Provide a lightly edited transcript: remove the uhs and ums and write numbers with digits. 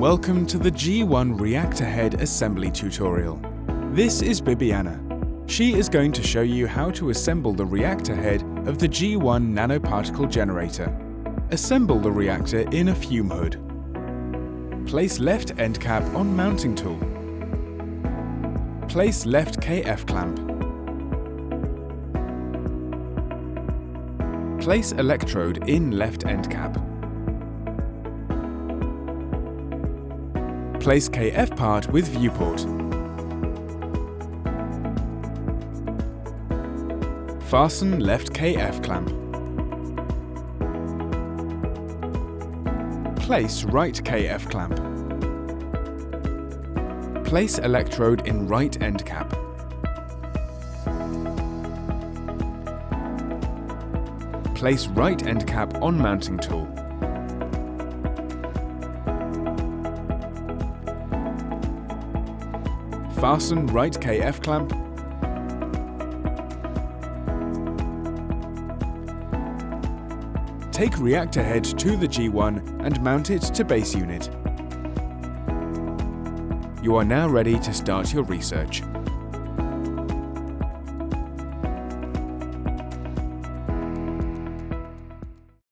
Welcome to the G1 reactor head assembly tutorial. This is Bibiana. She is going to show you how to assemble the reactor head of the G1 nanoparticle generator. Assemble the reactor in a fume hood. Place left end cap on mounting tool. Place left KF clamp. Place electrode in left end cap. Place KF part with viewport. Fasten left KF clamp. Place right KF clamp. Place electrode in right end cap. Place right end cap on mounting tool. Fasten right KF clamp. Take reactor head to the G1 and mount it to base unit. You are now ready to start your research.